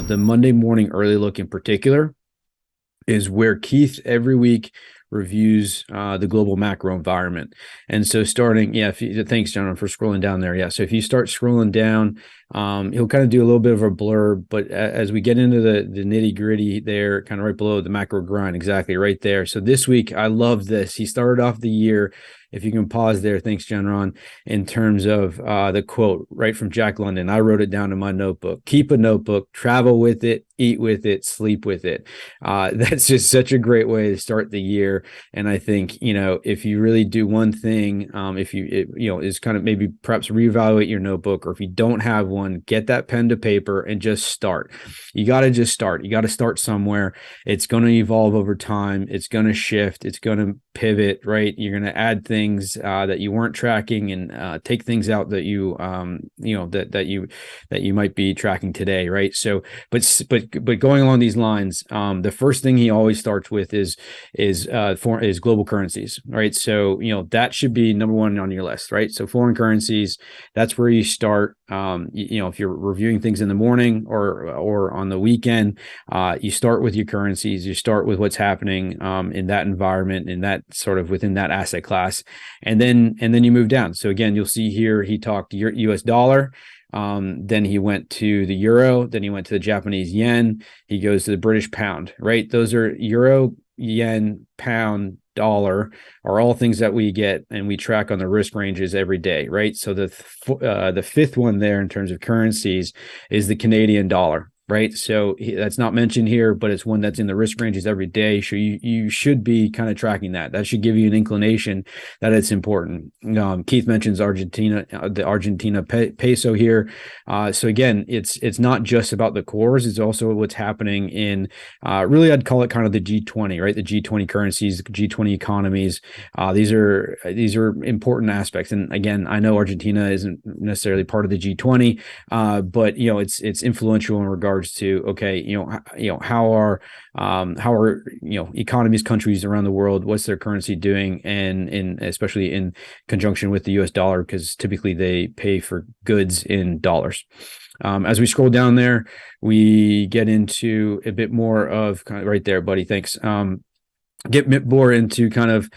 the Monday morning early look in particular is where Keith every week reviews the global macro environment. And so starting, thanks, John, for scrolling down there. Yeah. So if you start scrolling down, he'll kind of do a little bit of a blurb, but as we get into the nitty gritty there, kind of right below the macro grind, exactly right there. So this week, I love this. He started off the year, if you can pause there, thanks, John Ron, in terms of the quote right from Jack London. I wrote it down in my notebook. Keep a notebook, travel with it, eat with it, sleep with it. That's just such a great way to start the year. And I think, if you really do one thing, is kind of maybe perhaps reevaluate your notebook, or if you don't have one, get that pen to paper and just start. You got to just start. You got to start somewhere. It's going to evolve over time. It's going to shift. It's going to pivot, right? You're going to add things that you weren't tracking, and take things out that you that you might be tracking today, right? So, but going along these lines, the first thing he always starts with is global currencies, right? So that should be number one on your list, right? So foreign currencies, that's where you start. If you're reviewing things in the morning or on the weekend, you start with your currencies. You start with what's happening in that environment, in that sort of within that asset class, and then you move down. So again, you'll see here he talked US dollar. Then he went to the euro. Then he went to the Japanese yen. He goes to the British pound, right? Those are euro, yen, pound, dollar are all things that we get and we track on the risk ranges every day, right? So the fifth one there in terms of currencies is the Canadian dollar, right? So that's not mentioned here, but it's one that's in the risk ranges every day. So you should be kind of tracking that. That should give you an inclination that it's important. Keith mentions Argentina, the Argentina peso here. So again, it's not just about the cores. It's also what's happening in really, I'd call it kind of the G20, right? The G20 currencies, the G20 economies. These are important aspects. And again, I know Argentina isn't necessarily part of the G20, but it's influential in regards to how are economies, countries around the world, what's their currency doing, and especially in conjunction with the US dollar, because typically they pay for goods in dollars. As we scroll down there, we get into a bit more of kind of right there, buddy. Thanks. Get more into kind of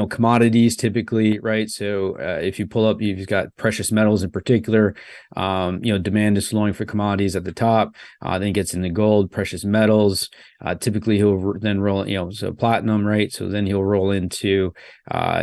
commodities typically, right? So if you pull up, you've got precious metals in particular. Demand is slowing for commodities at the top. Then it gets into gold, precious metals. Typically he'll then roll, so platinum, right? So then he'll roll into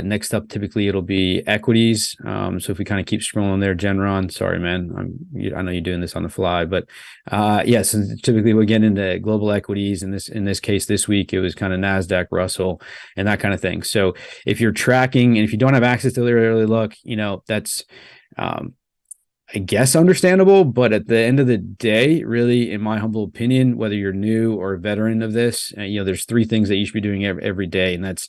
next up. Typically it'll be equities. So if we kind of keep scrolling there, Genron, sorry, man, I know you're doing this on the fly, but yes, and typically we'll get into global equities. In this case, this week it was kind of NASDAQ, Russell, and that kind of thing. So if you're tracking and if you don't have access to the early look, that's I guess understandable, but at the end of the day, really, in my humble opinion, whether you're new or a veteran of this, there's three things that you should be doing every day, and that's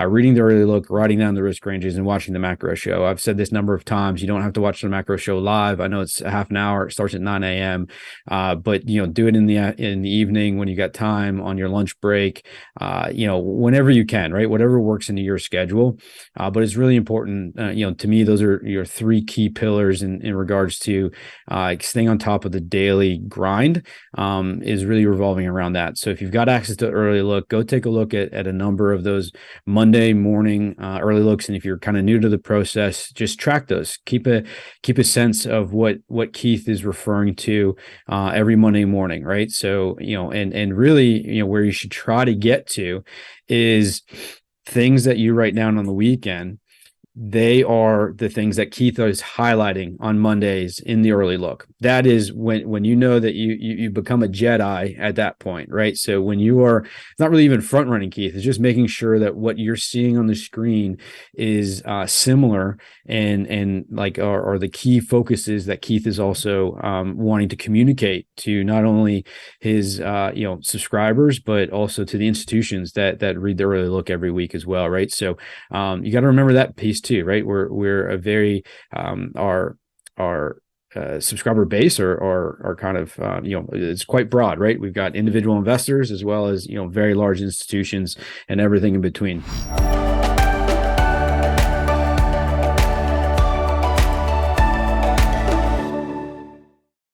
reading the early look, writing down the risk ranges, and watching the macro show. I've said this a number of times. You don't have to watch the macro show live. I know it's a half an hour. It starts at 9 a.m., but do it in the evening when you got time on your lunch break. Whenever you can, right? Whatever works into your schedule. But it's really important. To me, those are your three key pillars in regards to staying on top of the daily grind, is really revolving around that. So if you've got access to early look, go take a look at a number of those Monday morning early looks. And if you're kind of new to the process, just track those. Keep a sense of what Keith is referring to every Monday morning, right? So and really where you should try to get to is things that you write down on the weekend. They are the things that Keith is highlighting on Mondays in the early look. That is when you know that you become a Jedi at that point, right? So when you are, it's not really even front running Keith, it's just making sure that what you're seeing on the screen is similar and like are the key focuses that Keith is also wanting to communicate to not only his subscribers, but also to the institutions that read the early look every week as well, right? So you got to remember that piece too, right? We're a very our subscriber base or kind of it's quite broad, right? We've got individual investors as well as very large institutions and everything in between.